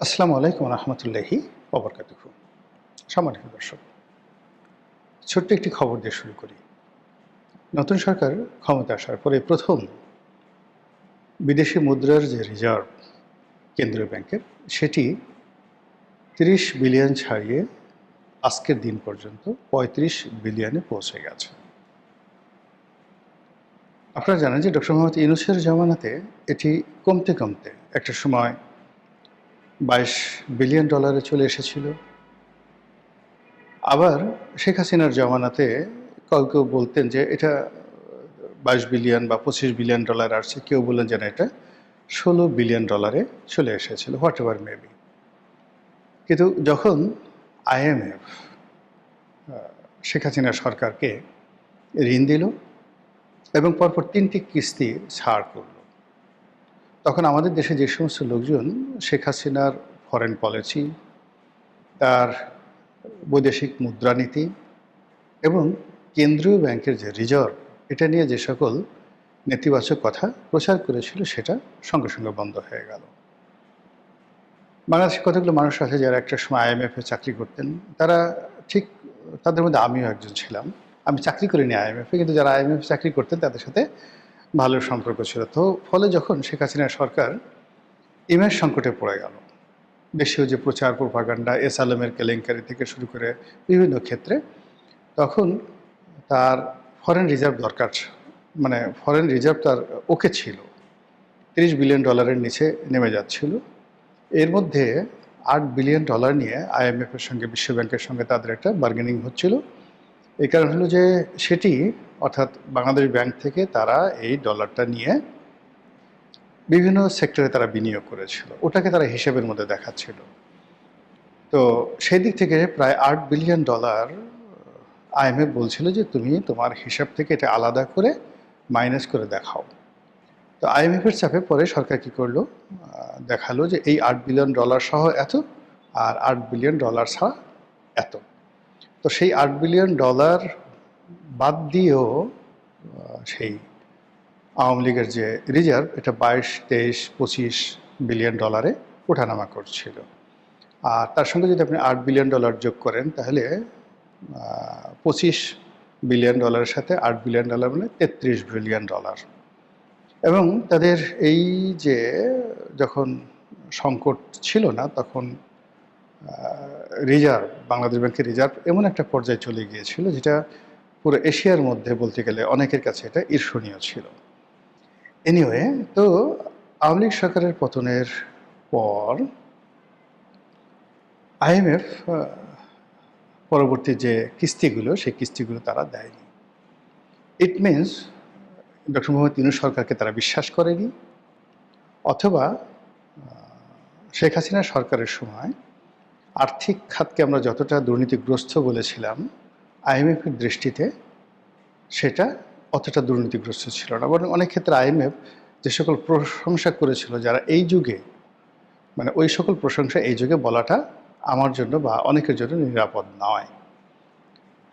আসসালামু আলাইকুম রহমতুল্লাহি ওবরকাতুহু। সম্মানিত দর্শক, ছোট্ট একটি খবর দিয়ে শুরু করি। নতুন সরকার ক্ষমতা আসার পরে প্রথম বিদেশি মুদ্রার যে রিজার্ভ কেন্দ্রীয় ব্যাংকের, সেটি ৩০ বিলিয়ন ছাড়িয়ে আজকের দিন পর্যন্ত ৩৫ বিলিয়নে পৌঁছে গেছে। আপনারা জানেন যে ডক্টর মোহাম্মদ ইউনূসের জামানাতে এটি কমতে কমতে একটা সময় ২২ বিলিয়ন ডলারে চলে এসেছিল। আবার শেখ হাসিনার জমানাতে কেউ কেউ বলতেন যে এটা ২২ বিলিয়ন বা ২৫ বিলিয়ন ডলার আসছে, কেউ বললেন যে না, এটা ১৬ বিলিয়ন ডলারে চলে এসেছিল, হোয়াট এভার মেবি। কিন্তু যখন আইএমএফ শেখ হাসিনা সরকারকে ঋণ দিল এবং পরপর ৩টি কিস্তি ছাড় করল, তখন আমাদের দেশে যে সমস্ত লোকজন শেখ হাসিনার ফরেন পলিসি, তার বৈদেশিক মুদ্রানীতি এবং কেন্দ্রীয় ব্যাংকের যে রিজার্ভ, এটা নিয়ে যে সকল নেতিবাচক কথা প্রচার করেছিল, সেটা সঙ্গে সঙ্গে বন্ধ হয়ে গেল। বাংলাদেশে কতগুলো মানুষ আছে যারা একটা সময় আইএমএফে চাকরি করতেন, তারা ঠিক, তাদের মধ্যে আমিও একজন ছিলাম। আমি চাকরি করিনি আইএমএফে, কিন্তু যারা আইএমএফে চাকরি করতেন তাদের সাথে ভালো সম্পর্ক ছিল। তো ফলে যখন শেখ হাসিনা সরকার ইমেজ সংকটে পড়ে গেল, দেশীয় যে প্রচার প্রোপাগান্ডা, এস আলমের কেলেঙ্কারি থেকে শুরু করে বিভিন্ন ক্ষেত্রে, তখন তার ফরেন রিজার্ভ দরকার, মানে ফরেন রিজার্ভ তার ওকে ছিল, ৩০ বিলিয়ন ডলারের নিচে নেমে যাচ্ছিল। এর মধ্যে ৮ বিলিয়ন ডলার নিয়ে আইএমএফের সঙ্গে, বিশ্বব্যাংকের সঙ্গে তাদের একটা বার্গেনিং হচ্ছিল। এই কারণ হলো যে সেটি, অর্থাৎ বাংলাদেশ ব্যাংক থেকে তারা এই ডলারটা নিয়ে বিভিন্ন সেক্টরে তারা বিনিয়োগ করেছিল, ওটাকে তারা হিসেবের মধ্যে দেখাচ্ছিল। তো সেই দিক থেকে প্রায় ৮ বিলিয়ন ডলার আইএমএফ বলছিল যে তুমি তোমার হিসাব থেকে এটা আলাদা করে মাইনাস করে দেখাও। তো আইএমএফের চাপে পরে সরকার কী করলো, দেখালো যে এই ৮ বিলিয়ন ডলার সহ এত, আর ৮ বিলিয়ন ডলার ছাড়া এত। তো সেই ৮ বিলিয়ন ডলার বাদ দিয়েও সেই আওয়ামী লীগের যে রিজার্ভ, এটা ২২, ২৩, ২৫ বিলিয়ন ডলারে ওঠানামা করছিল। আর তার সঙ্গে যদি আপনি ৮ বিলিয়ন ডলার যোগ করেন, তাহলে ২৫ বিলিয়ন ডলারের সাথে ৮ বিলিয়ন ডলার মানে ৩৩ বিলিয়ন ডলার। এবং তাদের এই যে যখন সংকট ছিল না, তখন রিজার্ভ, বাংলাদেশ ব্যাংকের রিজার্ভ এমন একটা পর্যায়ে চলে গিয়েছিল যেটা পুরো এশিয়ার মধ্যে বলতে গেলে অনেকের কাছে এটা ঈর্ষণীয় ছিল। এনিওয়ে, তো আওয়ামী লীগ সরকারের পতনের পর আইএমএফ পরবর্তী যে কিস্তিগুলো, সেই কিস্তিগুলো তারা দেয়নি। It means doctor Mohammad Yunus সরকারকে তারা বিশ্বাস করেনি, অথবা শেখ হাসিনা সরকারের সময় আর্থিক খাতকে আমরা যতটা দুর্নীতিগ্রস্ত বলেছিলাম, আইএমএফের দৃষ্টিতে সেটা অতটা দুর্নীতিগ্রস্ত ছিল না। বরং অনেক ক্ষেত্রে আইএমএফ যে সকল প্রশংসা করেছিল, যারা এই যুগে, মানে ওই সকল প্রশংসা এই যুগে বলাটা আমার জন্য বা অনেকের জন্য নিরাপদ নয়।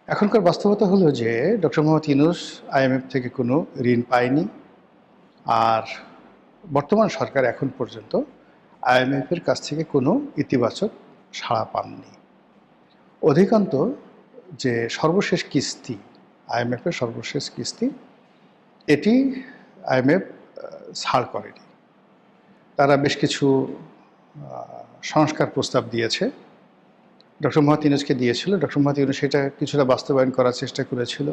এখনকার বাস্তবতা হলো যে ডক্টর মোহাম্মদ ইউনূস আইএমএফ থেকে কোনো ঋণ পায়নি, আর বর্তমান সরকার এখন পর্যন্ত আইএমএফের কাছ থেকে কোনো ইতিবাচক সাড়া পাননি। অধিকান্ত যে সর্বশেষ কিস্তি, আইএমএফের সর্বশেষ কিস্তি, এটি আইএমএফ ছাড় করেনি। তারা বেশ কিছু সংস্কার প্রস্তাব দিয়েছে, ডক্টর মোহাম্মদ ইউনূসকে দিয়েছিল। ডক্টর মোহাম্মদ ইউনূস সেটা কিছুটা বাস্তবায়ন করার চেষ্টা করেছিল।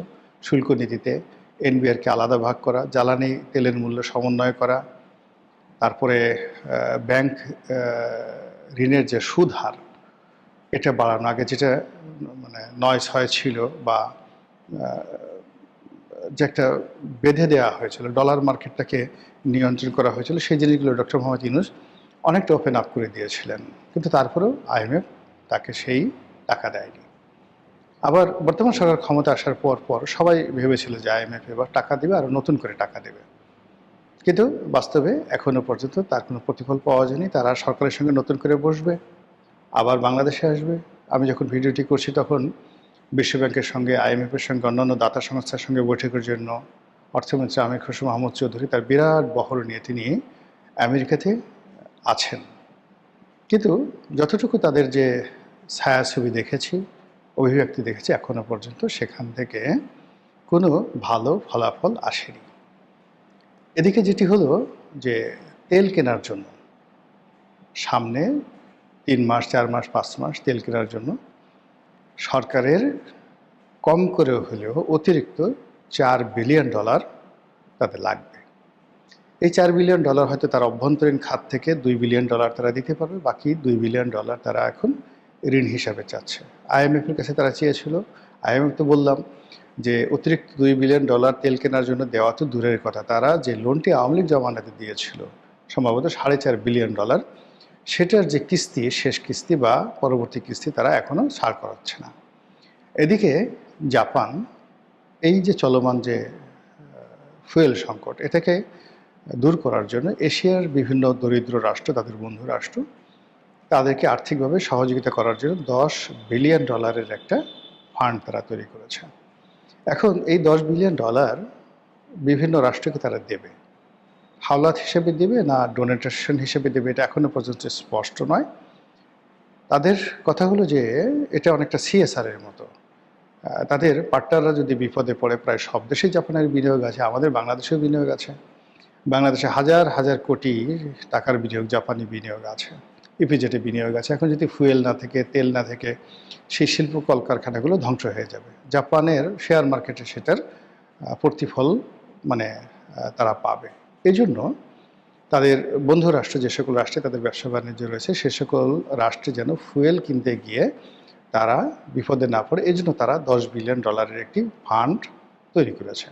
শুল্ক নীতিতে এনবিআরকে আলাদা ভাগ করা, জ্বালানি তেলের মূল্য সমন্বয় করা, তারপরে ব্যাংক ঋণের যে সুদ হার, এটা বাড়ানো। আগে যেটা মানে ৯-৬ ছিল, বা যে একটা বেঁধে দেওয়া হয়েছিল, ডলার মার্কেটটাকে নিয়ন্ত্রণ করা হয়েছিল, সেই জিনিসগুলো ডক্টর মোহাম্মদ ইউনূস অনেকটা ওপেন আপ করে দিয়েছিলেন। কিন্তু তারপরেও আইএমএফ তাকে সেই টাকা দেয়নি। আবার বর্তমান সরকার ক্ষমতা আসার পর পর সবাই ভেবেছিল যে আইএমএফ এবার টাকা দেবে, আর নতুন করে টাকা দেবে। কিন্তু বাস্তবে এখনও পর্যন্ত তার কোনো প্রতিফল পাওয়া যায়নি। তারা সরকারের সঙ্গে নতুন করে বসবে, আবার বাংলাদেশে আসবে। আমি যখন ভিডিওটি করছি তখন বিশ্বব্যাংকের সঙ্গে, আইএমএফের সঙ্গে, অন্যান্য দাতা সংস্থার সঙ্গে বৈঠকের জন্য অর্থমন্ত্রী আমির খসরু মাহমুদ চৌধুরী তার বিরাট বহর নিয়ে তিনি আমেরিকাতে আছেন। কিন্তু যতটুকু তাদের যে ছায়াছবি দেখেছি, অভিব্যক্তি দেখেছি, এখনো পর্যন্ত সেখান থেকে কোনো ভালো ফলাফল আসেনি। এদিকে যেটি হলো যে তেল কেনার জন্য সামনে ৩ মাস, ৪ মাস, ৫ মাস তেল কেনার জন্য সরকারের কম করে হলেও অতিরিক্ত $4 বিলিয়ন তাদের লাগবে। এই $4 বিলিয়ন হয়তো তার অভ্যন্তরীণ খাত থেকে $2 বিলিয়ন তারা দিতে পারবে, বাকি $2 বিলিয়ন তারা এখন ঋণ হিসাবে চাচ্ছে। আইএমএফের কাছে তারা চেয়েছিল, আইএমএফ তো বললাম যে অতিরিক্ত $2 বিলিয়ন তেল কেনার জন্য দেওয়া তো দূরের কথা, তারা যে লোনটি আওয়ামী লীগ জমানাতে দিয়েছিল সম্ভবত $4.5 বিলিয়ন, সেটার যে কিস্তি, শেষ কিস্তি বা পরবর্তী কিস্তি তারা এখনও ছাড় করাচ্ছে না। এদিকে জাপান এই যে চলমান যে ফুয়েল সংকট, এটাকে দূর করার জন্য এশিয়ার বিভিন্ন দরিদ্র রাষ্ট্র, তাদের বন্ধু রাষ্ট্র, তাদেরকে আর্থিকভাবে সহযোগিতা করার জন্য $10 বিলিয়ন একটা ফান্ড তারা তৈরি করেছে। এখন এই $10 বিলিয়ন বিভিন্ন রাষ্ট্রকে তারা দেবে, হাওলাত হিসেবে দেবে না ডোনেটেশন হিসেবে দেবে, এটা এখনও পর্যন্ত স্পষ্ট নয়। তাদের কথা হলো যে এটা অনেকটা সিএসআরের মতো। তাদের পার্টনাররা যদি বিপদে পড়ে, প্রায় সব দেশেই জাপানের বিনিয়োগ আছে, আমাদের বাংলাদেশেও বিনিয়োগ আছে, বাংলাদেশে হাজার হাজার কোটি টাকার বিনিয়োগ, জাপানি বিনিয়োগ আছে, ইপিজেটে বিনিয়োগ আছে। এখন যদি ফুয়েল না থেকে, তেল না থেকে, সেই শিল্প কলকারখানাগুলো ধ্বংস হয়ে যাবে। জাপানের শেয়ার মার্কেটে সেটার প্রতিফল তারা পাবে। এই জন্য তাদের বন্ধু রাষ্ট্র, যে সকল রাষ্ট্রে তাদের ব্যবসা বাণিজ্য রয়েছে, সে সকল রাষ্ট্রে যেন ফুয়েল কিনতে গিয়ে তারা বিপদে না পড়ে, এই জন্য তারা $10 বিলিয়ন একটি ফান্ড তৈরি করেছে।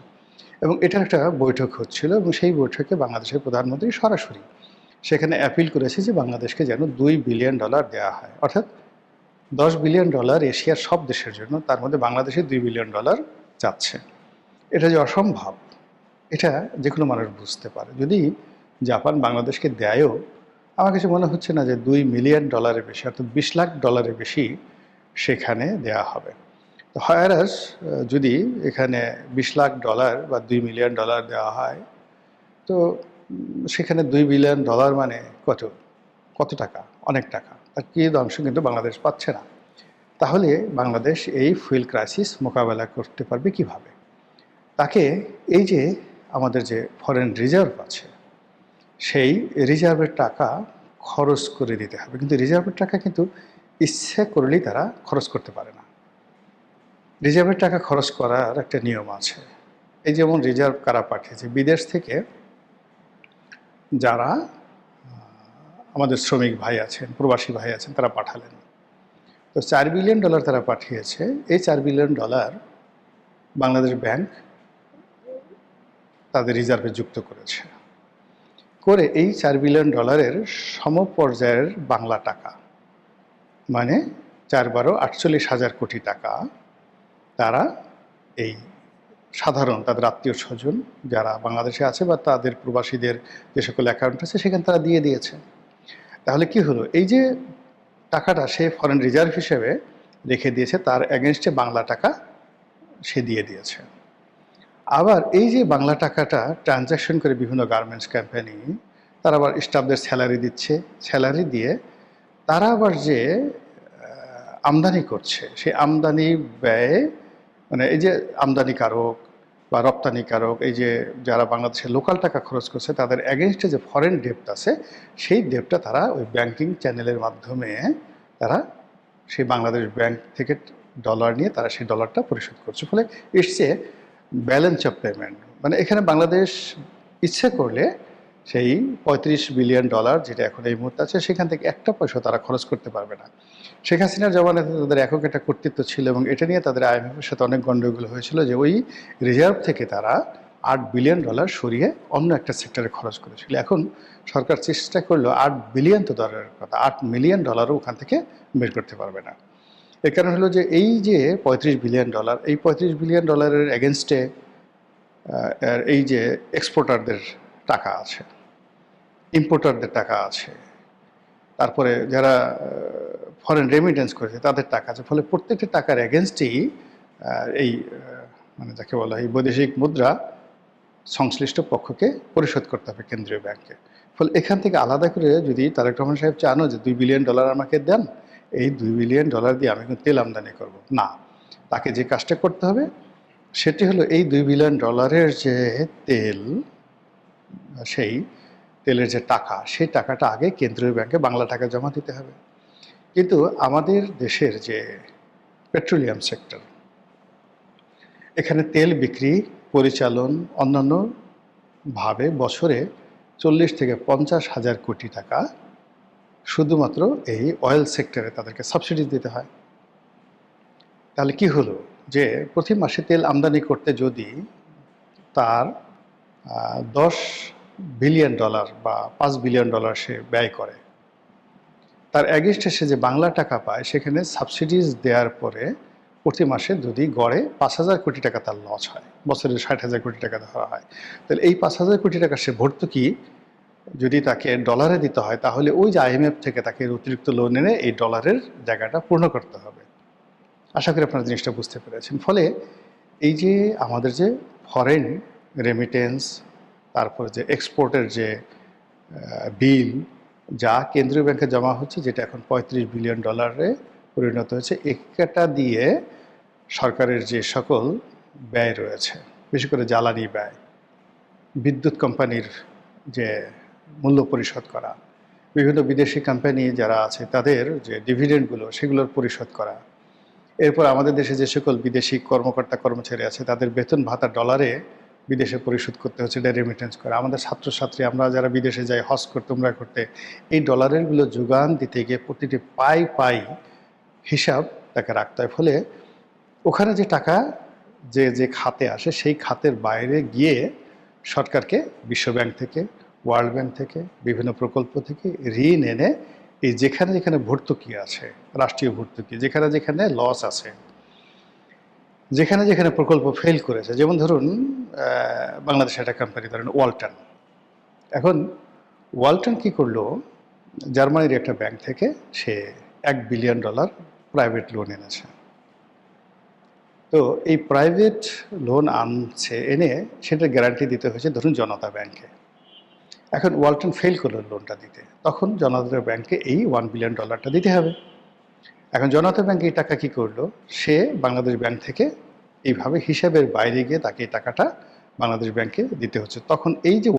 এবং এটার একটা বৈঠক হচ্ছিল, এবং সেই বৈঠকে বাংলাদেশের প্রধানমন্ত্রী সরাসরি সেখানে অ্যাপিল করেছে যে বাংলাদেশকে যেন $2 বিলিয়ন দেওয়া হয়, অর্থাৎ $10 বিলিয়ন এশিয়ার সব দেশের জন্য, তার মধ্যে বাংলাদেশে $2 বিলিয়ন চাচ্ছে। এটা যে অসম্ভব, এটা যে কোনো মানুষ বুঝতে পারে। যদি জাপান বাংলাদেশকে দেয়ও, আমার কাছে মনে হচ্ছে না যে $2 মিলিয়ন বেশি, অর্থাৎ $20 লাখ বেশি সেখানে দেয়া হবে। হায়ারাস যদি এখানে $20 লাখ বা $2 মিলিয়ন দেওয়া হয়, তো সেখানে $2 বিলিয়ন মানে কত টাকা? অনেক টাকা। তার কি অংশ কিন্তু বাংলাদেশ পাচ্ছে না। তাহলে বাংলাদেশ এই ফুয়েল ক্রাইসিস মোকাবেলা করতে পারবে কিভাবে? তাকে এই যে আমাদের যে ফরেন রিজার্ভ আছে, সেই রিজার্ভের টাকা খরচ করে দিতে হবে। কিন্তু রিজার্ভের টাকা কিন্তু ইচ্ছে করলেই তারা খরচ করতে পারে না। রিজার্ভের টাকা খরচ করার একটা নিয়ম আছে। এই যেমন রিজার্ভ কারা পাঠিয়েছে, বিদেশ থেকে যারা আমাদের শ্রমিক ভাই আছেন, প্রবাসী ভাই আছেন, তারা পাঠালেন। তো $4 বিলিয়ন তারা পাঠিয়েছে। এই $4 বিলিয়ন বাংলাদেশ ব্যাংক তাদের রিজার্ভে যুক্ত করেছে, করে এই $4 বিলিয়ন সমপর্যায়ের বাংলা টাকা, মানে 4×12 48,000 কোটি টাকা তারা এই সাধারণ তাদের আত্মীয় স্বজন যারা বাংলাদেশে আছে বা তাদের প্রবাসীদের যে সকল অ্যাকাউন্ট আছে সেখানে তারা দিয়ে দিয়েছে। তাহলে কি হলো, এই যে টাকাটা সে ফরেন রিজার্ভ হিসেবে রেখে দিয়েছে, তার এগেনস্টে বাংলা টাকা সে দিয়ে দিয়েছে। আবার এই যে বাংলা টাকাটা ট্রানজ্যাকশন করে বিভিন্ন গার্মেন্টস কোম্পানি, তারা আবার স্টাফদের স্যালারি দিচ্ছে, স্যালারি দিয়ে তারা আবার যে আমদানি করছে, সেই আমদানি ব্যয়, এই যে আমদানিকারক বা রপ্তানিকারক, এই যে যারা বাংলাদেশে লোকাল টাকা খরচ করছে, তাদের এগেনস্টে যে ফরেন ডেপ্ট আছে, সেই ডেপ্টটা তারা ওই ব্যাংকিং চ্যানেলের মাধ্যমে তারা সেই বাংলাদেশ ব্যাংক থেকে ডলার নিয়ে তারা সেই ডলারটা পরিশোধ করছে। ফলে it's a balance of payment. এখানে বাংলাদেশ ইচ্ছে করলে সেই $35 বিলিয়ন যেটা এখন এই মুহূর্তে আছে, সেখান থেকে একটা পয়সা তারা খরচ করতে পারবে না। শেখ হাসিনার জমানাতে তাদের একক একটা কর্তৃত্ব ছিল, এবং এটা নিয়ে তাদের আইএমএফের সাথে অনেক গণ্ডগোল হয়েছিল যে ওই রিজার্ভ থেকে তারা $8 বিলিয়ন সরিয়ে অন্য একটা সেক্টরে খরচ করেছিল। এখন সরকার চেষ্টা করলো $8 বিলিয়ন তো দরের কথা, $8 মিলিয়ন ওখান থেকে বের করতে পারবে না। এর কারণ হলো যে এই যে $35 বিলিয়ন, এই $35 বিলিয়ন এগেনস্টে এই যে এক্সপোর্টারদের টাকা আছে, ইম্পোর্টারদের টাকা আছে, তারপরে যারা ফরেন রেমিটেন্স করেছে তাদের টাকা আছে। ফলে প্রত্যেকটা টাকার এগেনস্টেই এই যাকে বলা হয় বৈদেশিক মুদ্রা সংশ্লিষ্ট পক্ষকে পরিশোধ করতে হবে কেন্দ্রীয় ব্যাংকে। ফলে এখান থেকে আলাদা করে যদি তারেক রহমান সাহেব চানও যে $2 বিলিয়ন আমাকে দেন, এই $2 বিলিয়ন দিয়ে আমি কিন্তু তেল আমদানি করব না, তাকে যে কাজটা করতে হবে সেটি হলো এই $2 বিলিয়ন যে তেল, সেই তেলের যে টাকা, সেই টাকাটা আগে কেন্দ্রীয় ব্যাংকে বাংলা টাকা জমা দিতে হবে। কিন্তু আমাদের দেশের যে পেট্রোলিয়াম সেক্টর, এখানে তেল বিক্রি, পরিচালন, অন্যান্য ভাবে বছরে 40 থেকে 50 হাজার কোটি টাকা শুধুমাত্র এই অয়েল সেক্টরে তাদেরকে সাবসিডি দিতে হয়। তাহলে কি হলো যে প্রতি মাসে তেল আমদানি করতে যদি তার $10 বিলিয়ন বা $5 বিলিয়ন সে ব্যয় করে, তার অ্যাগেনস্টে সে যে বাংলা টাকা পায় সেখানে সাবসিডিজ দেওয়ার পরে প্রতি মাসে যদি গড়ে 5,000 কোটি টাকা তার লস হয়, বছরে 60,000 কোটি টাকা ধরা হয়, তাহলে এই 5,000 কোটি টাকা সে ভর্তুকি যদি তাকে ডলারে দিতে হয়, তাহলে ওই যে IMF থেকে তাকে অতিরিক্ত লোন এনে এই ডলারের জায়গাটা পূর্ণ করতে হবে। আশা করি আপনারা জিনিসটা বুঝতে পেরেছেন। ফলে এই যে আমাদের যে ফরেন রেমিটেন্স, তারপরে যে এক্সপোর্টের যে বিল যা কেন্দ্রীয় ব্যাংকে জমা হচ্ছে, যেটা এখন $35 বিলিয়ন পরিণত হয়েছে, একটা দিয়ে সরকারের যে সকল ব্যয় রয়েছে, বিশেষ করে জ্বালানি ব্যয়, বিদ্যুৎ কোম্পানির যে মূল্য পরিশোধ করা, বিভিন্ন বিদেশি কোম্পানি যারা আছে তাদের যে ডিভিডেন্ডগুলো সেগুলোর পরিশোধ করা, এরপর আমাদের দেশে যে সকল বিদেশি কর্মকর্তা কর্মচারী আছে তাদের বেতন ভাতা ডলারে বিদেশে পরিশোধ করতে হচ্ছে, এটা রেমিটেন্স করা, আমাদের ছাত্রছাত্রী আমরা যারা বিদেশে যাই হজ করতে, উমরা করতে, এই ডলারেরগুলো যোগান দিতে গিয়ে প্রতিটি পাই হিসাব তাকে রাখতে হয়। ফলে ওখানে যে টাকা যে খাতে আসে সেই খাতের বাইরে গিয়ে সরকারকে বিশ্বব্যাংক থেকে, ওয়ার্ল্ড ব্যাংক থেকে, বিভিন্ন প্রকল্প থেকে ঋণ এনে এই যেখানে যেখানে ভর্তুকি আছে, রাষ্ট্রীয় ভর্তুকি, যেখানে যেখানে লস আছে, যেখানে যেখানে প্রকল্প ফেল করেছে, যেমন ধরুন বাংলাদেশের একটা কোম্পানি ধরেন ওয়ালটন। এখন ওয়ালটন কি করলো, জার্মানির একটা ব্যাংক থেকে সে $1 বিলিয়ন প্রাইভেট লোন এনেছে। তো এই প্রাইভেট লোন আনছে, এনে সেটা গ্যারান্টি দিতে হয়েছে ধরুন জনতা ব্যাংকে। এখন ওয়ালটন ফেল করলো লোনটা দিতে, তখন জনতা ব্যাংকে এই $1 বিলিয়ন দিতে হবে। এখন জনতা ব্যাংক এই টাকা কি করলো, সে বাংলাদেশ ব্যাংক থেকে এইভাবে হিসাবের বাইরে গিয়ে তাকে এই টাকাটা বাংলাদেশ ব্যাংকে দিতে হচ্ছে। তখন এই যে